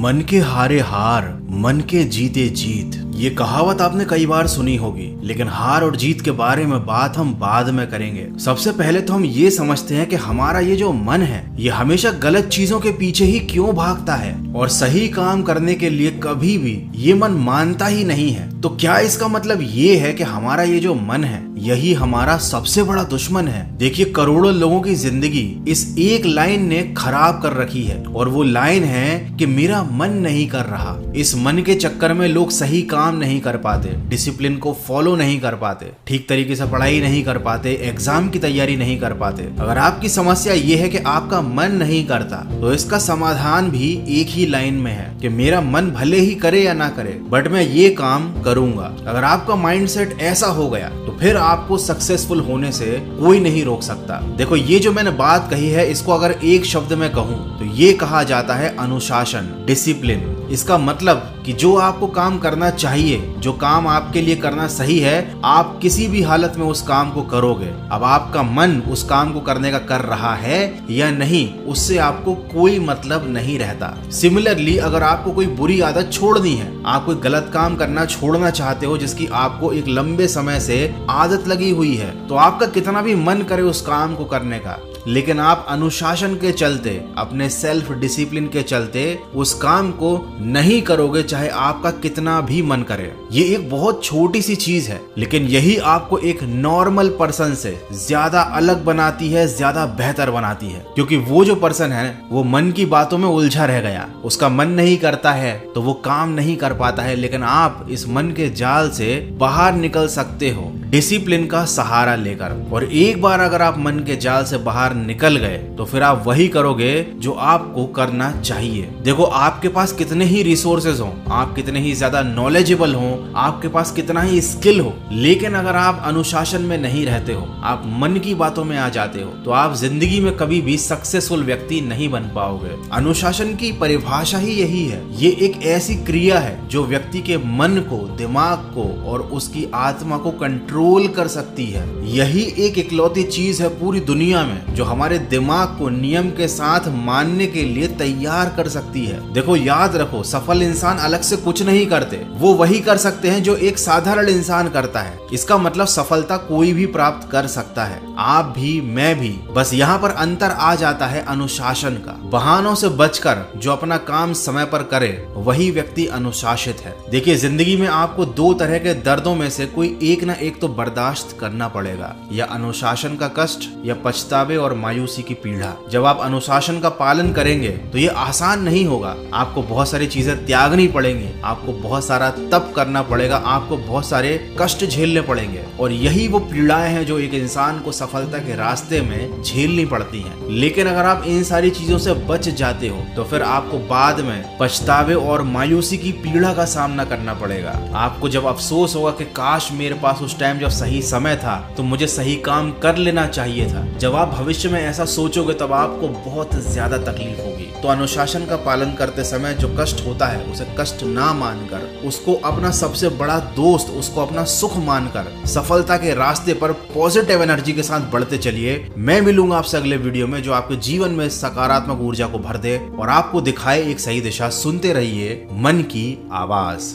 मन के हारे हार, मन के जीते जीत। ये कहावत आपने कई बार सुनी होगी, लेकिन हार और जीत के बारे में बात हम बाद में करेंगे। सबसे पहले तो हम ये समझते हैं कि हमारा ये जो मन है ये हमेशा गलत चीजों के पीछे ही क्यों भागता है और सही काम करने के लिए कभी भी ये मन मानता ही नहीं है। तो क्या इसका मतलब ये है कि हमारा ये जो मन है यही हमारा सबसे बड़ा दुश्मन है? देखिए, करोड़ों लोगों की जिंदगी इस एक लाइन ने खराब कर रखी है और वो लाइन है कि मेरा मन नहीं कर रहा। इस मन के चक्कर में लोग सही काम नहीं कर पाते, डिसिप्लिन को फॉलो नहीं कर पाते, ठीक तरीके से पढ़ाई नहीं कर पाते, एग्जाम की तैयारी नहीं कर पाते। अगर आपकी समस्या ये है कि आपका मन नहीं करता, तो इसका समाधान भी एक ही लाइन में है कि मेरा मन भले ही करे या ना करे, बट मैं ये काम करूंगा। अगर आपका माइंडसेट ऐसा हो गया तो फिर आपको सक्सेसफुल होने से कोई नहीं रोक सकता। देखो, ये जो मैंने बात कही है इसको अगर एक शब्द में कहूं तो ये कहा जाता है अनुशासन, डिसिप्लिन। इसका मतलब कि जो आपको काम करना चाहिए, जो काम आपके लिए करना सही है, आप किसी भी हालत में उस काम को करोगे। अब आपका मन उस काम को करने का कर रहा है या नहीं, उससे आपको कोई मतलब नहीं रहता। सिमिलरली, अगर आपको कोई बुरी आदत छोड़नी है, आप कोई गलत काम करना छोड़ना चाहते हो जिसकी आपको एक लंबे समय से आदत लगी हुई है, तो आपका कितना भी मन करे उस काम को करने का, लेकिन आप अनुशासन के चलते, अपने सेल्फ डिसिप्लिन के चलते उस काम को नहीं करोगे, चाहे आपका कितना भी मन करे। ये एक बहुत छोटी सी चीज है, लेकिन यही आपको एक नॉर्मल पर्सन से ज्यादा अलग बनाती है, ज्यादा बेहतर बनाती है। क्योंकि वो जो पर्सन है वो मन की बातों में उलझा रह गया, उसका मन नहीं करता है तो वो काम नहीं कर पाता है। लेकिन आप इस मन के जाल से बाहर निकल सकते हो डिसिप्लिन का सहारा लेकर। और एक बार अगर आप मन के जाल से बाहर निकल गए तो फिर आप वही करोगे जो आपको करना चाहिए। देखो, आपके पास कितने ही रिसोर्सेज हो, आप कितने ही ज्यादा नॉलेजेबल हो, आपके पास कितना ही स्किल हो, लेकिन अगर आप अनुशासन में नहीं रहते हो, आप मन की बातों में आ जाते हो, तो आप जिंदगी में कभी भी सक्सेसफुल व्यक्ति नहीं बन पाओगे। अनुशासन की परिभाषा ही यही है। ये एक ऐसी क्रिया है जो व्यक्ति के मन को, दिमाग को और उसकी आत्मा को कंट्रोल कर सकती है। यही एक इकलौती चीज है पूरी दुनिया में जो हमारे दिमाग को नियम के साथ मानने के लिए तैयार कर सकती है। देखो, याद रखो, सफल इंसान अलग से कुछ नहीं करते, वो वही कर सकते हैं जो एक साधारण इंसान करता है। इसका मतलब सफलता कोई भी प्राप्त कर सकता है, आप भी, मैं भी। बस यहाँ पर अंतर आ जाता है अनुशासन का। बहानों से बचकर जो अपना काम समय पर करे वही व्यक्ति अनुशासित है। देखिए, जिंदगी में आपको दो तरह के दर्दों में से कोई एक ना एक तो बर्दाश्त करना पड़ेगा, या अनुशासन का कष्ट या पछतावे और मायूसी की पीड़ा। जब आप अनुशासन का पालन करेंगे तो ये आसान नहीं होगा, आपको बहुत सारी चीजें त्यागनी पड़ेंगी, आपको बहुत सारा तप करना पड़ेगा, आपको बहुत सारे कष्ट झेलने पड़ेंगे। और यही वो पीड़ाएं हैं जो एक इंसान को सफलता के रास्ते में झेलनी पड़ती हैं। लेकिन अगर आप इन सारी चीजों से बच जाते हो तो फिर आपको बाद में पछतावे और मायूसी की पीड़ा का सामना करना पड़ेगा। आपको जब अफसोस होगा कि काश मेरे पास उस टाइम जब सही समय था तो मुझे सही काम कर लेना चाहिए था। जब आप भविष्य में ऐसा सोचोगे तब आपको बहुत ज्यादा तकलीफ होगी। तो अनुशासन का पालन करते समय जो कष्ट होता है उसे कष्ट ना मानकर, उसको अपना सबसे बड़ा दोस्त, उसको अपना सुख मानकर सफलता के रास्ते पर पॉजिटिव एनर्जी के साथ बढ़ते चलिए। मैं मिलूंगा आपसे अगले वीडियो में जो आपके जीवन में सकारात्मक ऊर्जा को भर दे और आपको दिखाए एक सही दिशा। सुनते रहिए मन की आवाज।